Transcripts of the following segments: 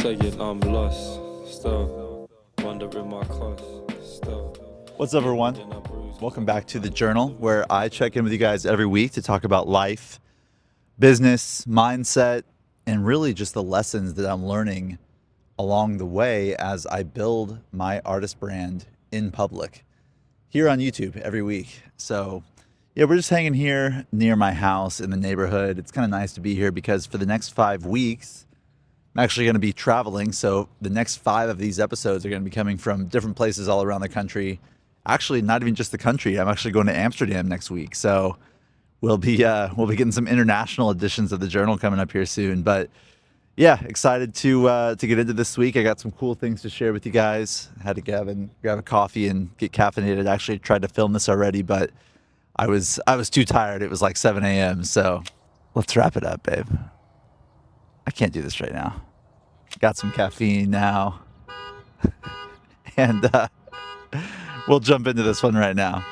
saying I'm lost, still wondering my cost, still. What's up, everyone? Welcome back to The Journal, where I check in with you guys every week to talk about life, business, mindset, and really just the lessons that I'm learning along the way as I build my artist brand in public here on YouTube every week. So, yeah, we're just hanging here near my house in the neighborhood. It's kind of nice to be here because for the next 5 weeks, I'm actually going to be traveling. So the next 5 of these episodes are going to be coming from different places all around the country. Actually, not even just the country. I'm actually going to Amsterdam next week. So we'll be getting some international editions of the Journal coming up here soon. But yeah, excited to get into this week. I got some cool things to share with you guys. I had to grab a coffee and get caffeinated. I actually tried to film this already, but I was too tired. It was like 7 a.m. So let's wrap it up, babe. I can't do this right now. Got some caffeine now. And we'll jump into this one right now.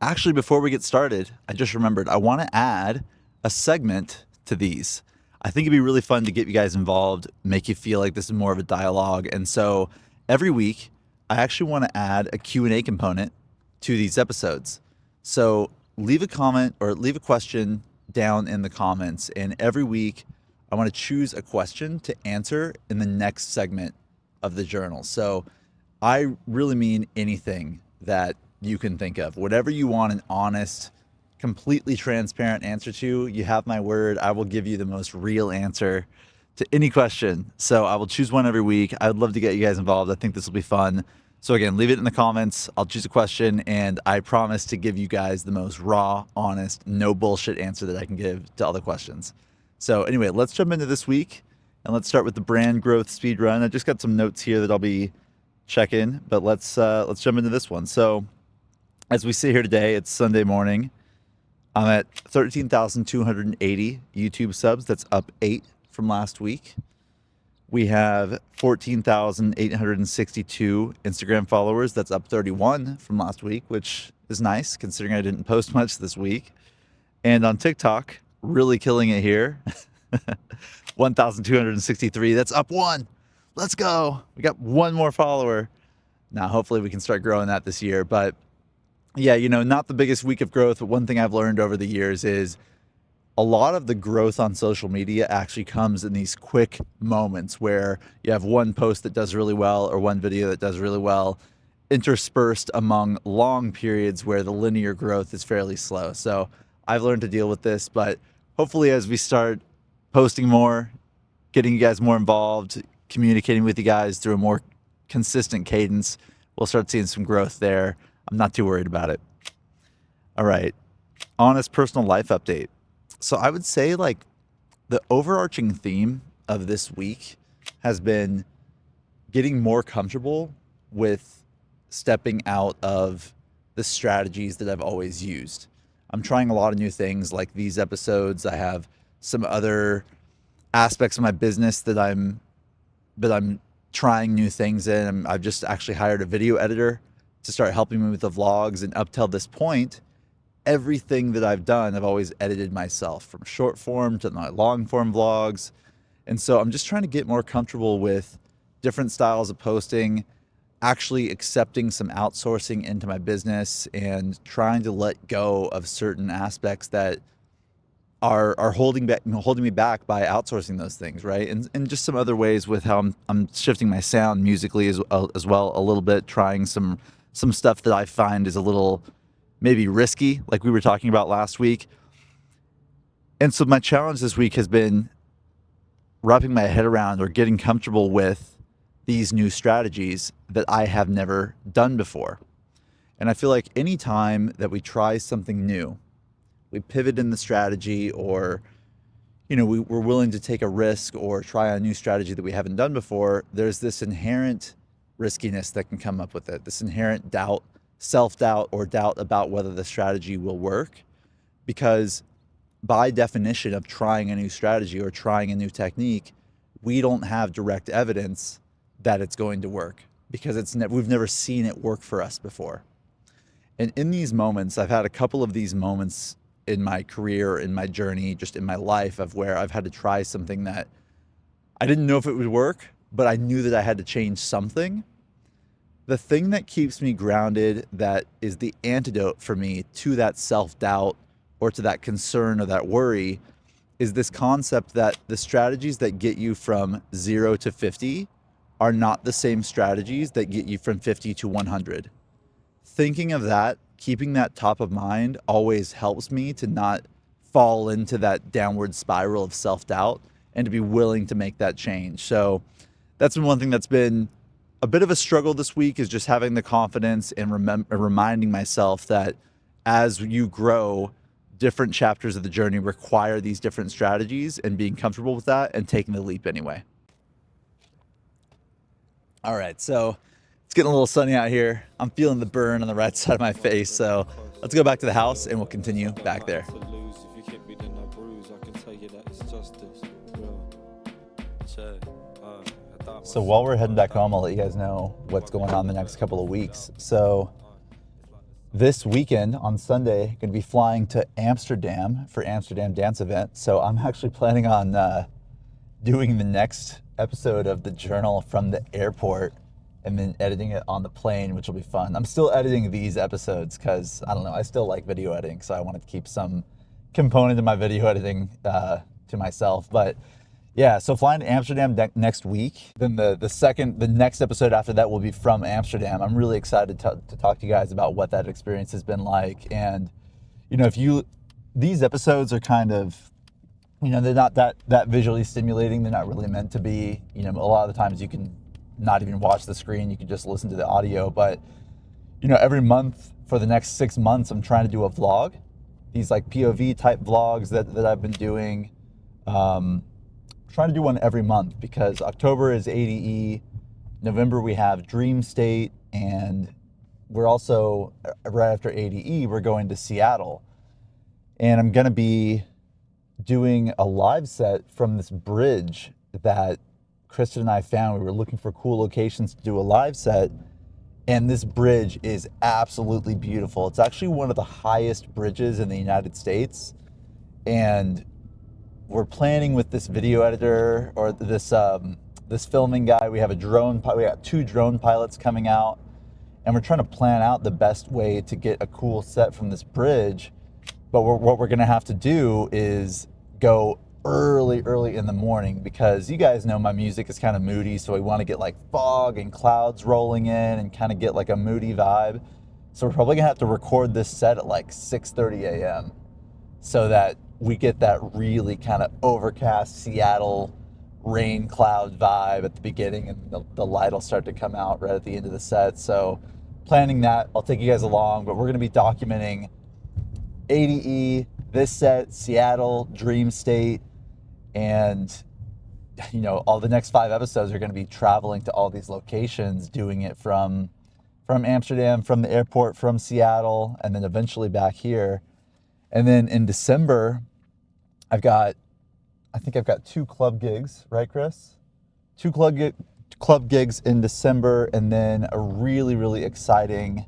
Actually, before we get started, I just remembered I want to add a segment to these. I think it'd be really fun to get you guys involved, make you feel like this is more of a dialogue. And so every week, I actually want to add a Q&A component to these episodes. So leave a comment or leave a question down in the comments. And every week, I want to choose a question to answer in the next segment of the journal. So I really mean anything that you can think of. Whatever you want an honest, completely transparent answer to, you have my word. I will give you the most real answer to any question. So I will choose one every week. I would love to get you guys involved. I think this will be fun. So again, leave it in the comments. I'll choose a question, and I promise to give you guys the most raw, honest, no bullshit answer that I can give to all the questions. So anyway, let's jump into this week, and let's start with the brand growth speed run. I just got some notes here that I'll be checking, but let's jump into this one. So as we sit here today, it's Sunday morning. I'm at 13,280 YouTube subs. That's up 8 from last week. We have 14,862 Instagram followers. That's up 31 from last week, which is nice considering I didn't post much this week. And on TikTok, really killing it here. 1,263. That's up 1. Let's go. We got 1 more follower. Now, hopefully we can start growing that this year. But yeah, not the biggest week of growth. But one thing I've learned over the years is a lot of the growth on social media actually comes in these quick moments where you have one post that does really well or one video that does really well, interspersed among long periods where the linear growth is fairly slow. So I've learned to deal with this, but hopefully as we start posting more, getting you guys more involved, communicating with you guys through a more consistent cadence, we'll start seeing some growth there. I'm not too worried about it. All right. Honest personal life update. So I would say like the overarching theme of this week has been getting more comfortable with stepping out of the strategies that I've always used. I'm trying a lot of new things like these episodes. I have some other aspects of my business that I'm trying new things in. I've just actually hired a video editor to start helping me with the vlogs. And up till this point, everything that I've done, I've always edited myself, from short form to my long form vlogs. And so I'm just trying to get more comfortable with different styles of posting, actually accepting some outsourcing into my business and trying to let go of certain aspects that are holding me back by outsourcing those things, right? And just some other ways with how I'm shifting my sound musically as well a little bit, trying some stuff that I find is a little maybe risky, like we were talking about last week. And so my challenge this week has been wrapping my head around or getting comfortable with these new strategies that I have never done before. And I feel like any time that we try something new, we pivot in the strategy, or we're willing to take a risk or try a new strategy that we haven't done before, there's this inherent riskiness that can come up with it, this inherent doubt, self-doubt, or doubt about whether the strategy will work. Because by definition of trying a new strategy or trying a new technique, we don't have direct evidence that it's going to work because we've never seen it work for us before. And in these moments, I've had a couple of these moments in my career, in my journey, just in my life, of where I've had to try something that I didn't know if it would work, but I knew that I had to change something. The thing that keeps me grounded, that is the antidote for me to that self-doubt or to that concern or that worry, is this concept that the strategies that get you from 0 to 50 are not the same strategies that get you from 50 to 100. Thinking of that, keeping that top of mind always helps me to not fall into that downward spiral of self-doubt and to be willing to make that change. So that's been one thing that's been a bit of a struggle this week, is just having the confidence and reminding myself that as you grow, different chapters of the journey require these different strategies, and being comfortable with that and taking the leap anyway. All right, so it's getting a little sunny out here. I'm feeling the burn on the right side of my face, so let's go back to the house and we'll continue back there. So while we're heading back home, I'll let you guys know what's going on the next couple of weeks. So this weekend on Sunday, going to be flying to Amsterdam for Amsterdam Dance Event. So I'm actually planning on doing the next episode of the journal from the airport and then editing it on the plane, which will be fun. I'm still editing these episodes because, I don't know, I still like video editing, so I wanted to keep some component of my video editing to myself. But yeah, so flying to Amsterdam next week. Then the next episode after that will be from Amsterdam. I'm really excited to talk to you guys about what that experience has been like. And, you know, these episodes are kind of, you know, they're not that visually stimulating. They're not really meant to be. You know, a lot of the times you can not even watch the screen. You can just listen to the audio. But, you know, every month for the next 6 months, I'm trying to do a vlog. These like POV type vlogs that I've been doing. Trying to do one every month because October is ADE, November we have Dream State, and we're also, right after ADE, we're going to Seattle. And I'm going to be doing a live set from this bridge that Kristen and I found. We were looking for cool locations to do a live set, and this bridge is absolutely beautiful. It's actually one of the highest bridges in the United States, and we're planning with this video editor or this filming guy. We have we got 2 drone pilots coming out, and we're trying to plan out the best way to get a cool set from this bridge. But what we're gonna have to do is go early in the morning, because you guys know my music is kind of moody, so we want to get like fog and clouds rolling in and kind of get like a moody vibe. So we're probably gonna have to record this set at like 6:30 a.m. so that we get that really kind of overcast Seattle rain cloud vibe at the beginning, and the light will start to come out right at the end of the set. So planning that, I'll take you guys along, but we're going to be documenting ADE, this set, Seattle, Dream State, and, you know, all the next 5 episodes are going to be traveling to all these locations, doing it from Amsterdam, from the airport, from Seattle, and then eventually back here. And then in December, I think I've got 2 club gigs, right, Chris? 2 club gigs in December, and then a really exciting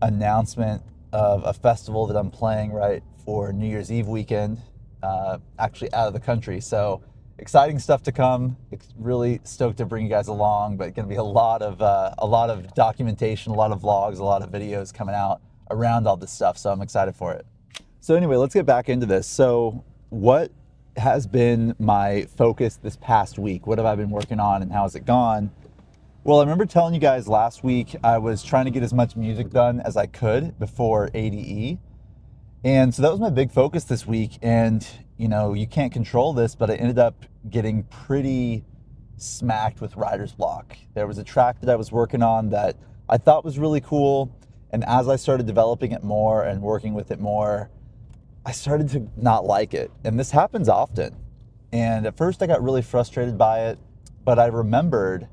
announcement of a festival that I'm playing right for New Year's Eve weekend, actually out of the country. So exciting stuff to come. Really stoked to bring you guys along, but going to be a lot of documentation, a lot of vlogs, a lot of videos coming out around all this stuff. So I'm excited for it. So anyway, let's get back into this. So what has been my focus this past week? What have I been working on, and how has it gone? Well, I remember telling you guys last week I was trying to get as much music done as I could before ADE. And so that was my big focus this week. And, you know, you can't control this, but I ended up getting pretty smacked with writer's block. There was a track that I was working on that I thought was really cool. And as I started developing it more and working with it more, I started to not like it. And this happens often. And at first I got really frustrated by it, but I remembered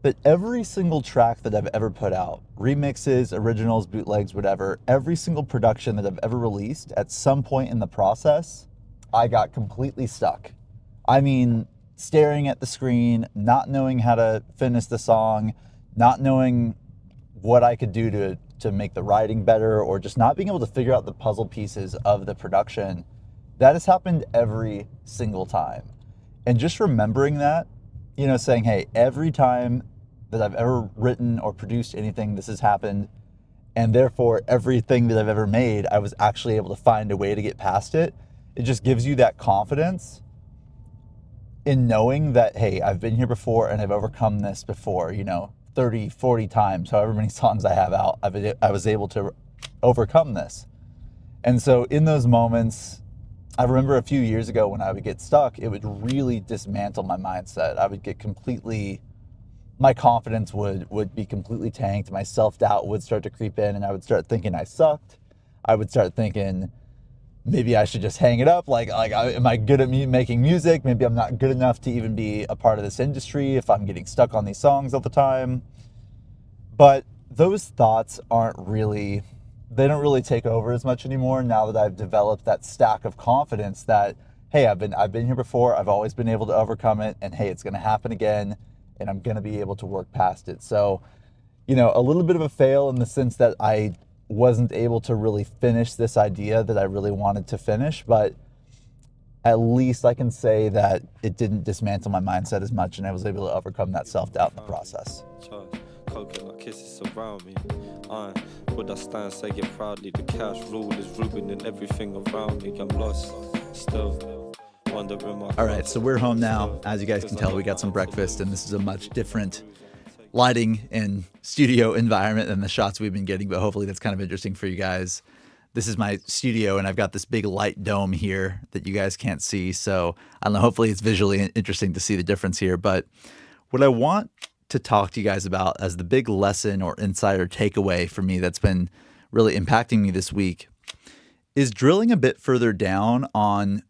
that every single track that I've ever put out, remixes, originals, bootlegs, whatever, every single production that I've ever released, at some point in the process, I got completely stuck. I mean, staring at the screen, not knowing how to finish the song, not knowing what I could do to make the writing better, or just not being able to figure out the puzzle pieces of the production. That has happened every single time. And just remembering that saying, hey, every time that I've ever written or produced anything, this has happened. And therefore, everything that I've ever made, I was actually able to find a way to get past it. It just gives you that confidence in knowing that, hey, I've been here before and I've overcome this before, 30, 40 times, however many songs I have out, I was able to overcome this. And so in those moments, I remember a few years ago when I would get stuck, it would really dismantle my mindset. I would get my confidence would be completely tanked. My self-doubt would start to creep in and I would start thinking I sucked. I would start thinking maybe I should just hang it up. Am I good at making music? Maybe I'm not good enough to even be a part of this industry if I'm getting stuck on these songs all the time. But those thoughts they don't really take over as much anymore now that I've developed that stack of confidence that, hey, I've been here before. I've always been able to overcome it. And hey, it's going to happen again. And I'm going to be able to work past it. So, a little bit of a fail in the sense that I wasn't able to really finish this idea that I really wanted to finish, but at least I can say that it didn't dismantle my mindset as much and I was able to overcome that self-doubt in the process. Coconut kisses surround me. Would I stand, say it proudly? The cash rule is ruining everything around me. I'm lost, still wondering my. All right, so we're home now. As you guys can tell, we got some breakfast, and this is a much different lighting and studio environment than the shots we've been getting, but hopefully that's kind of interesting for you guys. This is my studio, and I've got this big light dome here that you guys can't see. So I don't know, hopefully it's visually interesting to see the difference here. But what I want to talk to you guys about as the big lesson or insider takeaway for me that's been really impacting me this week is drilling a bit further down on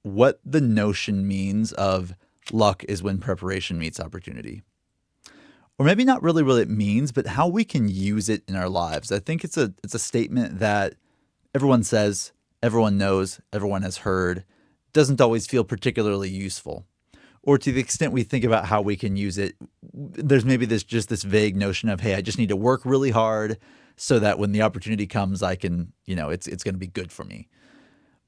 what the notion means of luck is when preparation meets opportunity. Or maybe not really what it means, but how we can use it in our lives. I think it's a statement that everyone says, everyone knows, everyone has heard, doesn't always feel particularly useful. Or to the extent we think about how we can use it, there's maybe this vague notion of, hey, I just need to work really hard so that when the opportunity comes, I can, it's going to be good for me.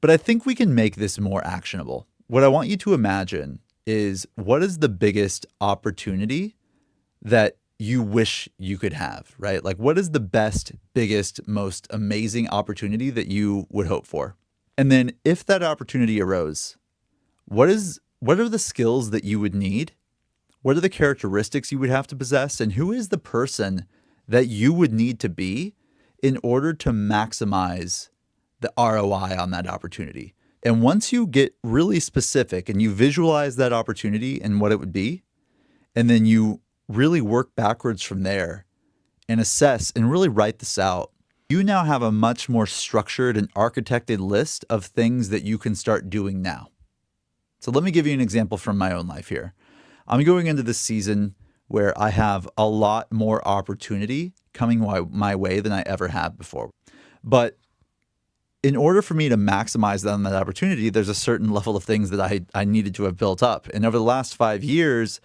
But I think we can make this more actionable. What I want you to imagine is, what is the biggest opportunity that you wish you could have, right? Like, what is the best, biggest, most amazing opportunity that you would hope for? And then if that opportunity arose, what are the skills that you would need? What are the characteristics you would have to possess? And who is the person that you would need to be in order to maximize the ROI on that opportunity? And once you get really specific and you visualize that opportunity and what it would be, and then you really work backwards from there and assess and really write this out, you now have a much more structured and architected list of things that you can start doing now. So let me give you an example from my own life here. I'm going into this season where I have a lot more opportunity coming my way than I ever have before. But in order for me to maximize that opportunity, there's a certain level of things that I needed to have built up. And over the last 5 years,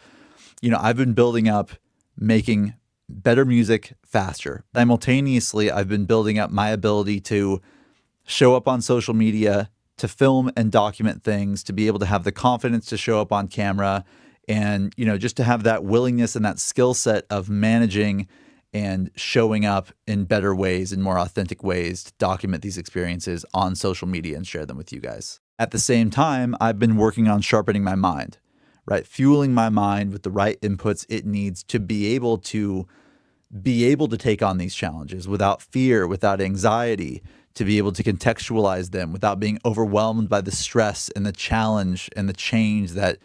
I've been building up making better music faster. Simultaneously, I've been building up my ability to show up on social media, to film and document things, to be able to have the confidence to show up on camera, and, just to have that willingness and that skill set of managing and showing up in better ways and more authentic ways to document these experiences on social media and share them with you guys. At the same time, I've been working on sharpening my mind, right? Fueling my mind with the right inputs it needs to be able to take on these challenges without fear, without anxiety, to be able to contextualize them without being overwhelmed by the stress and the challenge and the change that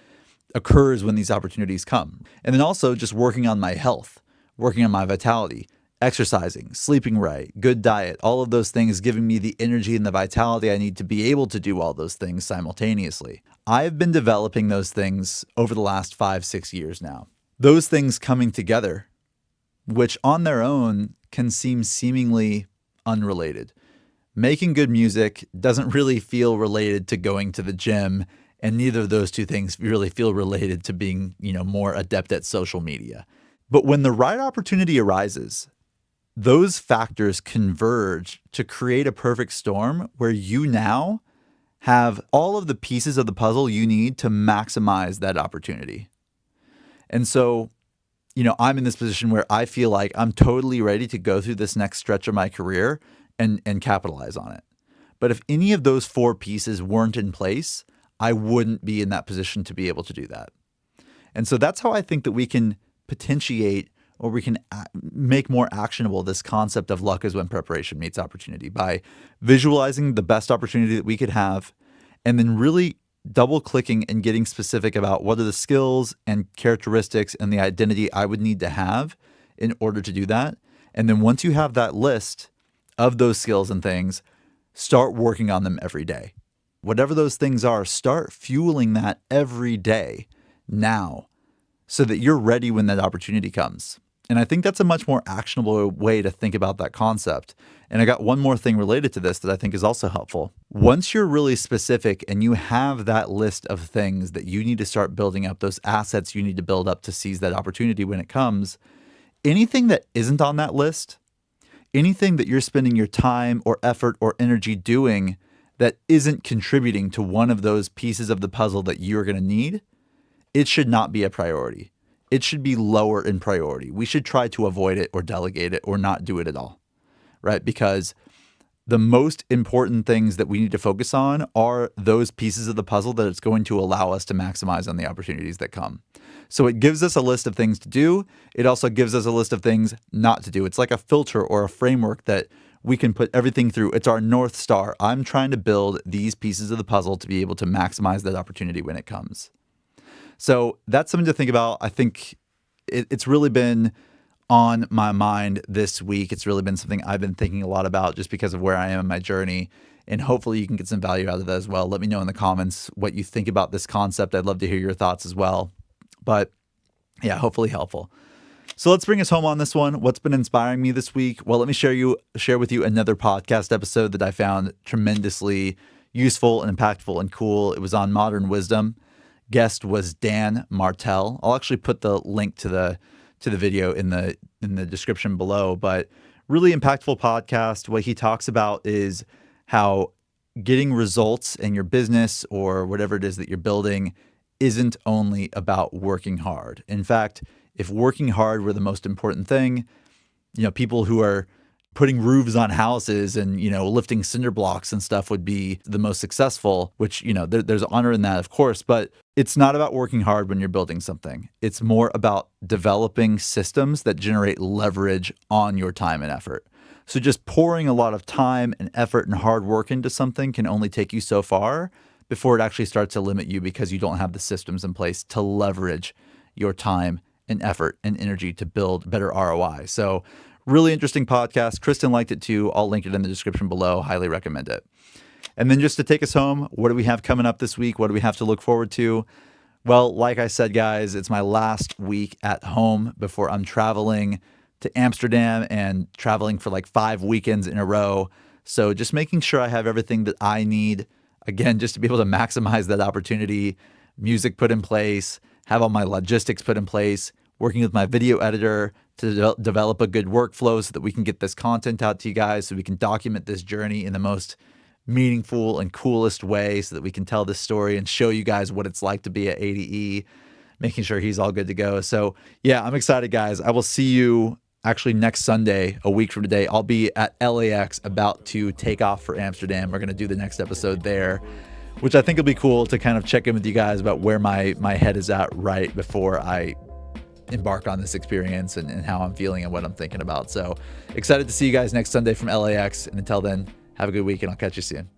occurs when these opportunities come. And then also just working on my health, working on my vitality, exercising, sleeping right, good diet, all of those things giving me the energy and the vitality I need to be able to do all those things simultaneously. I've been developing those things over the last 5-6 years now. Those things coming together, which on their own can seem seemingly unrelated. Making good music doesn't really feel related to going to the gym, and neither of those two things really feel related to being, more adept at social media. But when the right opportunity arises, those factors converge to create a perfect storm where you now have all of the pieces of the puzzle you need to maximize that opportunity. And so, I'm in this position where I feel like I'm totally ready to go through this next stretch of my career and capitalize on it. But if any of those 4 pieces weren't in place, I wouldn't be in that position to be able to do that. And so that's how I think that we can potentiate, or we can make more actionable this concept of luck is when preparation meets opportunity, by visualizing the best opportunity that we could have, and then really double clicking and getting specific about what are the skills and characteristics and the identity I would need to have in order to do that. And then once you have that list of those skills and things, start working on them every day. Whatever those things are, start fueling that every day now so that you're ready when that opportunity comes. And I think that's a much more actionable way to think about that concept. And I got one more thing related to this that I think is also helpful. Once you're really specific and you have that list of things that you need to start building up, those assets you need to build up to seize that opportunity when it comes, anything that isn't on that list, anything that you're spending your time or effort or energy doing that isn't contributing to one of those pieces of the puzzle that you're going to need, it should not be a priority. It should be lower in priority. We should try to avoid it or delegate it or not do it at all, right? Because the most important things that we need to focus on are those pieces of the puzzle that it's going to allow us to maximize on the opportunities that come. So it gives us a list of things to do. It also gives us a list of things not to do. It's like a filter or a framework that we can put everything through. It's our North Star. I'm trying to build these pieces of the puzzle to be able to maximize that opportunity when it comes. So that's something to think about. I think it's really been on my mind this week. It's really been something I've been thinking a lot about just because of where I am in my journey. And hopefully you can get some value out of that as well. Let me know in the comments what you think about this concept. I'd love to hear your thoughts as well. But yeah, hopefully helpful. So let's bring us home on this one. What's been inspiring me this week? Well, let me share with you another podcast episode that I found tremendously useful and impactful and cool. It was on modern wisdom. Guest was Dan Martell. I'll actually put the link to the video in the description below, but really impactful podcast. What he talks about is how getting results in your business or whatever it is that you're building isn't only about working hard. In fact, if working hard were the most important thing, people who are putting roofs on houses and, lifting cinder blocks and stuff would be the most successful, which, there's honor in that, of course, but it's not about working hard when you're building something. It's more about developing systems that generate leverage on your time and effort. So just pouring a lot of time and effort and hard work into something can only take you so far before it actually starts to limit you because you don't have the systems in place to leverage your time and effort and energy to build better ROI. So really interesting podcast. Kristen liked it too. I'll link it in the description below. Highly recommend it. And then just to take us home, what do we have coming up this week? What do we have to look forward to? Well, like I said, guys, it's my last week at home before I'm traveling to Amsterdam and traveling for like 5 weekends in a row. So just making sure I have everything that I need, again, just to be able to maximize that opportunity, music put in place, have all my logistics put in place, working with my video editor to develop a good workflow so that we can get this content out to you guys, so we can document this journey in the most meaningful and coolest way, so that we can tell this story and show you guys what it's like to be at ADE, making sure he's all good to go. So yeah, I'm excited, guys. I will see you actually next Sunday, a week from today. I'll be at LAX about to take off for Amsterdam. We're going to do the next episode there, which I think will be cool to kind of check in with you guys about where my head is at right before I embark on this experience and how I'm feeling and what I'm thinking about. So excited to see you guys next Sunday from LAX. And until then, have a good week and I'll catch you soon.